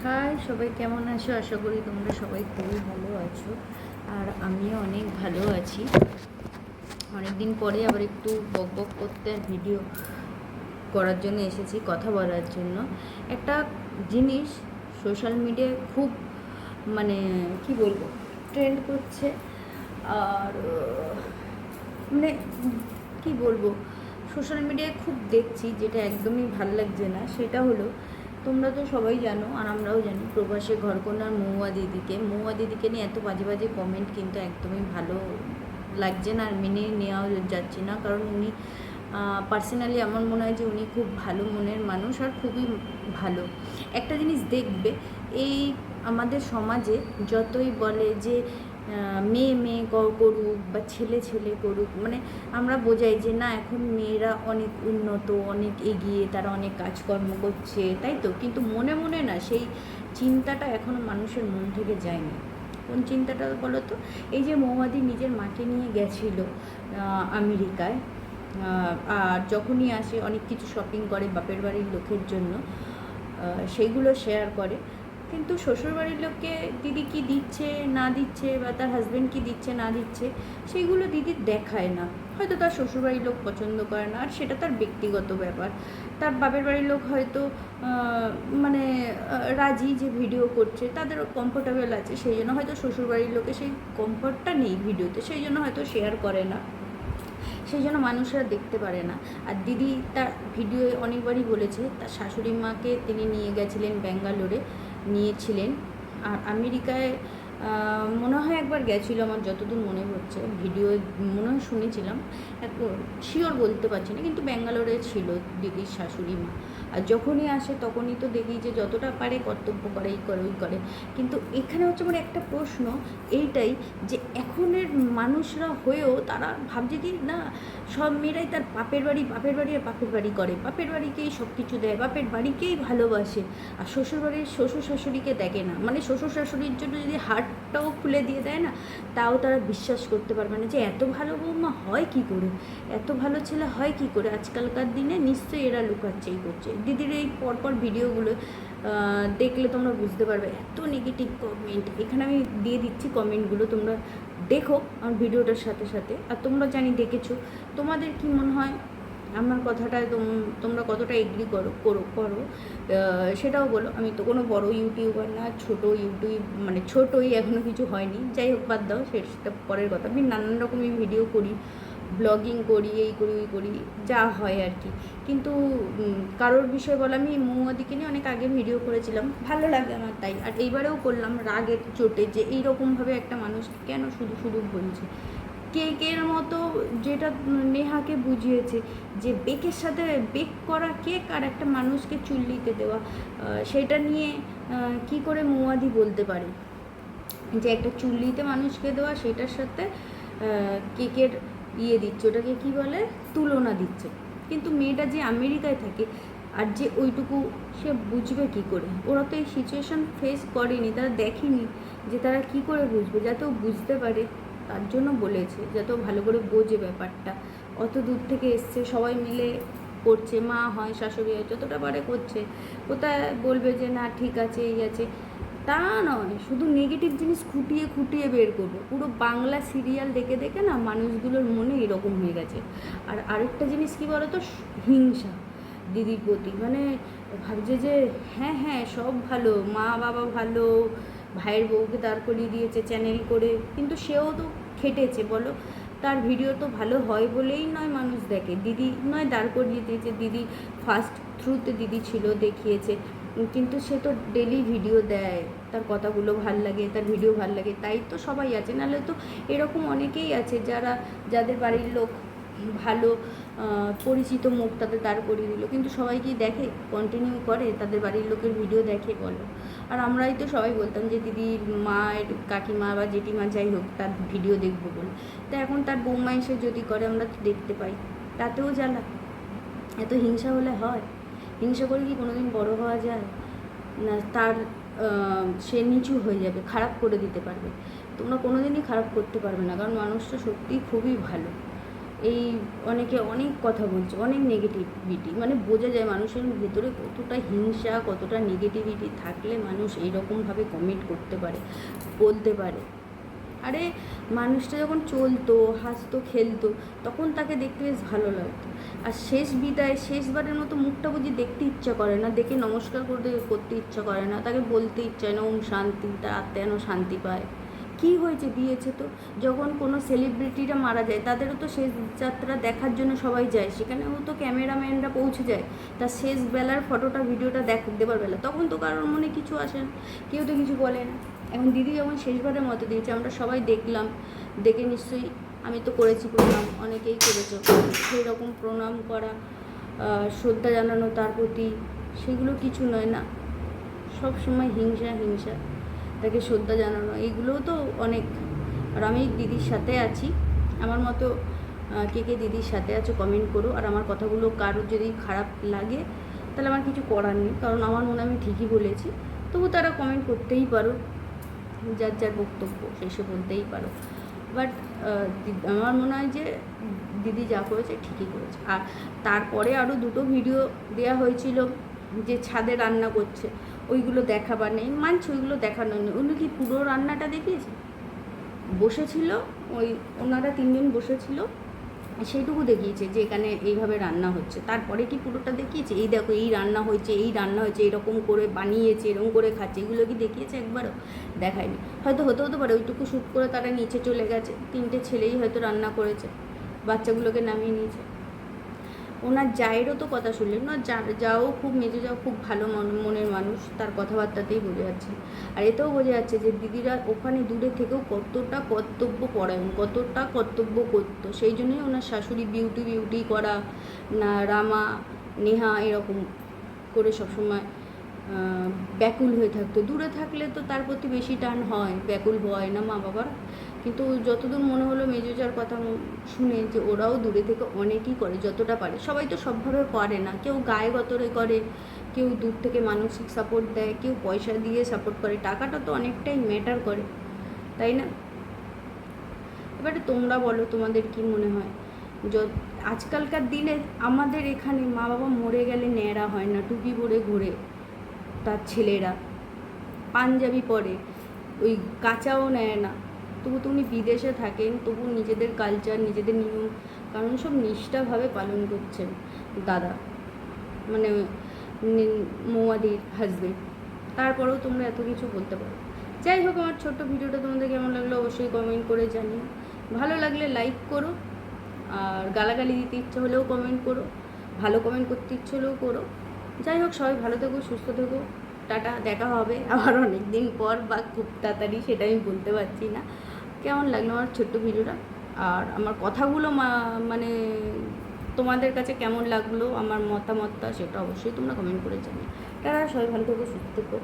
High, সবাই কেমন আছো? আশা করি তোমরা সবাই খুবই ভালো আছো। আর আমিও অনেক ভালো আছি। অনেক দিন পরে আবার একটু বক বক করতে আর ভিডিও করার জন্য এসেছি, কথা বলার জন্য। একটা জিনিস সোশ্যাল মিডিয়ায় খুব মানে কি বলবো, ট্রেন্ড করছে। আর মানে কি বলবো, সোশ্যাল মিডিয়ায় খুব দেখছি, যেটা একদমই ভাল লাগছে না। সেটা হলো, তোমরা তো সবাই জানো আর আমরাও জানি, প্রবাসে ঘরকন্যার মহুয়া দিদিকে নিয়ে এত বাজে বাজে কমেন্ট কিন্তু একদমই ভালো লাগছে না, আর মেনে নেওয়া যাচ্ছে না। কারণ উনি পার্সোনালি আমার মনে হয় যে উনি খুব ভালো মনের মানুষ আর খুবই ভালো। একটা জিনিস দেখবে, এই আমাদের সমাজে যতই বলে যে মেয়ে মেয়ে করুক বা ছেলে ছেলে করুক, মানে আমরা বোঝাই যে না, এখন মেয়েরা অনেক উন্নত, অনেক এগিয়ে, তারা অনেক কাজকর্ম করছে, তাই তো। কিন্তু মনে মনে না, সেই চিন্তাটা এখনও মানুষের মন থেকে যায়নি। কোন চিন্তাটা বলো তো? এই যে মৌয়াদি নিজের মাকে নিয়ে গেছিলো আমেরিকায়, আর যখনই আসে অনেক কিছু শপিং করে বাপের বাড়ির লোকের জন্য, সেইগুলো শেয়ার করে। কিন্তু শ্বশুরবাড়ির লোককে দিদি কি দিচ্ছে না দিচ্ছে, বা তার হাজব্যান্ড কি দিচ্ছে না দিচ্ছে, সেইগুলো দিদি দেখায় না। হয়তো তার শ্বশুরবাড়ির লোক পছন্দ করে না, আর সেটা তার ব্যক্তিগত ব্যাপার। তার বাপের বাড়ির লোক হয়তো মানে রাজি যে ভিডিও করছে, তাদের কমফোর্টেবল আছে, সেই জন্য হয়তো শ্বশুরবাড়ির লোকে সেই কমফোর্টটা নেই ভিডিওতে, সেই জন্য হয়তো শেয়ার করে না, সেই জন্য মানুষরা দেখতে পারে না। আর দিদি তার ভিডিওয়ে অনেকবারই বলেছে, তার শাশুড়ি মাকে তিনি নিয়ে গেছিলেন ব্যাঙ্গালোরে, নিয়েছিলেন। আর আমেরিকায় মনে হয় একবার গেছিলো, আমার যতদূর মনে হচ্ছে, ভিডিও মনে হয় শুনেছিলাম, শিওর বলতে পারছি না, কিন্তু ব্যাঙ্গালোরে ছিল দিদির শাশুড়ি মা। আর যখনই আসে তখনই তো দেখি যে যতটা পারে কর্তব্য করে, এই করে ওই করে। কিন্তু এখানে হচ্ছে মানে একটা প্রশ্ন এইটাই, যে এখনের মানুষরা হয়েও তারা ভাবছে কি না, সব মেয়েরাই তার বাপের বাড়ি আর বাপের বাড়ি করে, বাপের বাড়িকেই সব কিছু দেয়, বাপের বাড়িকেই ভালোবাসে, আর শ্বশুরবাড়ির শ্বশুর শাশুড়িকে দেখে না। মানে শ্বশুর শাশুড়ির জন্য যদি হার্টটাও খুলে দিয়ে দেয় না, তাও তারা বিশ্বাস করতে পারবে না যে এত ভালো বৌমা হয় কি করে, এত ভালো ছেলে হয় কি করে। আজকালকার দিনে নিশ্চয়ই এরা লুকাচ্ছেই করছে। দিদির এই পরপর ভিডিওগুলো দেখলে তোমরা বুঝতে পারবে, এত নেগেটিভ কমেন্ট। এখানে আমি দিয়ে দিচ্ছি কমেন্টগুলো, তোমরা দেখো আমার ভিডিওটার সাথে সাথে। আর তোমরা জানি দেখেছো, তোমাদের কি মনে হয় আমার কথাটায় তোমরা কতটা এগ্রি করো সেটাও বলো। আমি তো কোনো বড় ইউটিউবার না, ছোট ইউটিউব, মানে ছোটোই, এখনও কিছু হয়নি। যাই হোক, বাদ দাও, সেটা পরের কথা। আমি নানান রকমই ভিডিও করি, ব্লগিং করি, এই করি ওই করি, যা হয় আর কি। কিন্তু কারোর বিষয় বলে, আমি মৌয়াদিকে নিয়ে অনেক আগে ভিডিও করেছিলাম, ভালো লাগে আমার তাই। আর এইবারেও করলাম রাগের চোটে, যে এইরকমভাবে একটা মানুষকে কেন শুধু শুধু বলছে। কেকের মতো, যেটা নেহাকে বুঝিয়েছে যে বেকের সাথে বেক করা কেক আর একটা মানুষকে চুল্লিতে দেওয়া, সেটা নিয়ে কি করে মৌয়াদি বলতে পারে যে একটা চুল্লিতে মানুষকে দেওয়া সেটার সাথে কেকের দিচ্ছে, ওটাকে কি বলে, তুলনা দিচ্ছে। কিন্তু মেয়েটা যে আমেরিকায় থাকে আর যে ওইটুকু, সে বুঝবে কি করে? ওরা তো এই সিচুয়েশান ফেস করেনি, তারা দেখেনি, যে তারা কি করে বুঝবে। যাতে ও বুঝতে পারে তার জন্য বলেছে, যাতে ও ভালো করে বোঝে ব্যাপারটা। অত দূর থেকে এসছে, সবাই মিলে করছে, মা হয় শাশুড়ি হয়, যতটা পারে করছে। কোথায় বলবে যে না ঠিক আছে, এই আছে, তা নয়। শুধু নেগেটিভ জিনিস খুঁটিয়ে খুঁটিয়ে বের করবে। পুরো বাংলা সিরিয়াল দেখে দেখে না মানুষগুলোর মনে এরকম হয়ে গেছে। আর আরেকটা জিনিস কী বলো তো, হিংসা দিদির প্রতি। মানে ভাবছে যে হ্যাঁ হ্যাঁ সব ভালো, মা বাবা ভালো, ভাইয়ের বউকে দাঁড় করিয়ে দিয়েছে চ্যানেল করে, কিন্তু সেও তো খেটেছে বলো। তার ভিডিও তো ভালো হয় বলেই নয় মানুষ দেখে। দিদি নয় দাঁড় করিয়ে দিয়েছে, দিদি ফার্স্ট থ্রুতে দিদি ছিল, দেখিয়েছে, কিন্তু সে তো ডেলি ভিডিও দেয়, তার কথাগুলো ভাল লাগে, তার ভিডিও ভাল লাগে, তাই তো সবাই আছে। নাহলে তো এরকম অনেকেই আছে যাদের বাড়ির লোক ভালো, পরিচিত মুখ তাদের দাঁড় করিয়ে দিল, কিন্তু সবাই কি দেখে, কন্টিনিউ করে, তাদের বাড়ির লোকের ভিডিও দেখে বলো? আর আমরাই তো সবাই বলতাম যে দিদির মায়ের কাকিমা বা জেঠিমা যাই হোক, তার ভিডিও দেখবো বলে। তা এখন তার বৌমা এসে যদি করে, আমরা তো দেখতে পাই, তাতেও জ্বালা। এত হিংসা হলে হয়? হিংসা করে কি কোনোদিন বড় হওয়া যায়? না, তার সে নিচু হয়ে যাবে, খারাপ করে দিতে পারবে। তোমরা কোনোদিনই খারাপ করতে পারবে না, কারণ মানুষটা সত্যিই খুবই ভালো। এই অনেকে অনেক কথা বলছে, অনেক নেগেটিভিটি, মানে বোঝা যায় মানুষের ভেতরে কতটা হিংসা, কতটা নেগেটিভিটি থাকলে মানুষ এইরকমভাবে কমেন্ট করতে পারে, বলতে পারে। আরে মানুষটা যখন চলতো, হাসতো, খেলতো, তখন তাকে দেখতে বেশ ভালো লাগতো। আর শেষ বিদায়, শেষবারের মতো মুখটা বুঝি দেখতে ইচ্ছা করে না, দেখে নমস্কার করতে ইচ্ছা করে না, তাকে বলতে ইচ্ছা হয় না ওম শান্তি, তার আত্মা যেন শান্তি পায়। কী হয়েছে, দিয়েছে তো। যখন কোনো সেলিব্রিটিরা মারা যায় তাদেরও তো শেষ যাত্রা দেখার জন্য সবাই যায়, সেখানেও তো ক্যামেরাম্যানরা পৌঁছে যায় তার শেষ বেলার ফটোটা, ভিডিওটা দেবার বেলা, তখন তো কারোর মনে কিছু আসে না, কেউ তো কিছু বলে না। এখন দিদি যখন শেষবারের মতো দিয়েছে, আমরা সবাই দেখলাম, দেখে নিশ্চয়ই, আমি তো করেছি প্রণাম, অনেকেই করেছ, সেই রকম প্রণাম করা, শ্রদ্ধা জানানো তার প্রতি, সেগুলো কিছু নয় না, সব সময় হিংসা হিংসা, তাকে শ্রদ্ধা জানানো, এইগুলোও তো অনেক। আর আমি দিদির সাথে আছি, আমার মতো কে কে দিদির সাথে আছো কমেন্ট করো। আর আমার কথাগুলো কারোর যদি খারাপ লাগে তাহলে আমার কিছু করার নেই, কারণ আমার মনে আমি ঠিকই বলেছি, তবু তারা কমেন্ট করতেই পারো, যার যার বক্তব্য সেসব বলতেই পারো। বাট আমার মনে হয় যে দিদি যা করেছে ঠিকই করেছে। আর তারপরে আরও দুটো ভিডিও দেওয়া হয়েছিল যে ছাদে রান্না করছে, ওইগুলো দেখাবার নেই, মানছি ওইগুলো দেখানো নেই, উনি কি পুরো রান্নাটা দেখিয়েছে? বসেছিল, ওই ওনারা 3 জন বসেছিল, সেইটুকু দেখিয়েছে যে এখানে এইভাবে রান্না হচ্ছে, তারপরে কি পুরোটা দেখিয়েছে? এই দেখো এই রান্না হয়েছে, এই রান্না হয়েছে, এরকম করে বানিয়েছে, এরকম করে খাচ্ছে, এগুলো কি দেখিয়েছে? একবারও দেখায়নি। হয়তো হতে পারে ওইটুকু শ্যুট করে তারা নিচে চলে গেছে, 3টে ছেলেই হয়তো রান্না করেছে, বাচ্চাগুলোকে নামিয়ে নিয়েছে। ওনার জায়েরও তো কথা শুনলেন না, যাও খুব, মেজো যাও খুব ভালো মনের মানুষ, তার কথাবার্তাতেই বোঝা যাচ্ছে। আর এতেও বোঝা যাচ্ছে যে দিদিরা ওখানে দূরে থেকেও কতটা কর্তব্য পরায়ণ, কতটা কর্তব্য করতো, সেই জন্যই ওনার শাশুড়ি বিউটি করা, না রামা, নেহা এরকম করে সবসময় ব্যাকুল হয়ে থাকতো। দূরে থাকলে তো তার প্রতি বেশি টান হয়, ব্যাকুল হয় না মা বাবার। কিন্তু যতদূর মনে হলো মেজোজার কথা শুনে, যে ওরাও দূরে থেকে অনেকই করে, যতটা পারে। সবাই তো সবভাবে পারে না, কেউ গায়ে গতরে করে, কেউ দূর থেকে মানসিক সাপোর্ট দেয়, কেউ পয়সা দিয়ে সাপোর্ট করে, টাকাটা তো অনেকটাই ম্যাটার করে, তাই না? এবারে তোমরা বলো তোমাদের কি মনে হয়? আজকালকার দিনে আমাদের এখানে মা বাবা মরে গেলে ন্যাড়া হয় না, টুপি পরে ঘুরে তার ছেলেরা, পাঞ্জাবি পরে, ওই কাঁচাও নেয় না, তবু তুমি বিদেশে থাকেন, তবু নিজেদের কালচার, নিজেদের নিয়ম কারণ সব নিষ্ঠাভাবে পালন করছেন দাদা, মানে মৌয়াদির হাজবেন্ড, তারপরেও তোমরা এত কিছু বলতে পারো। যাই হোক, আমার ছোট্ট ভিডিওটা তোমাদের কেমন লাগলো অবশ্যই কমেন্ট করে জানিও, ভালো লাগলে লাইক করো, আর গালাগালি দিতে ইচ্ছে হলেও কমেন্ট করো, ভালো কমেন্ট করতে ইচ্ছে হলেও করো। যাই হোক, সবাই ভালো থেকো, সুস্থ থেকো, টাটা, দেখা হবে আবার অনেক দিন পর, বা খুব তাড়াতাড়ি, সেটা আমি বলতে পারছি না। কেমন লাগলো আমার ছোট্ট ভিডিওটা, আর আমার কথাগুলো মানে তোমাদের কাছে কেমন লাগলো, আমার মতামতটা সেটা অবশ্যই তোমরা কমেন্ট করে জানিও। টাটা, সবাই ভালো থেকো, সুস্থ থেকো।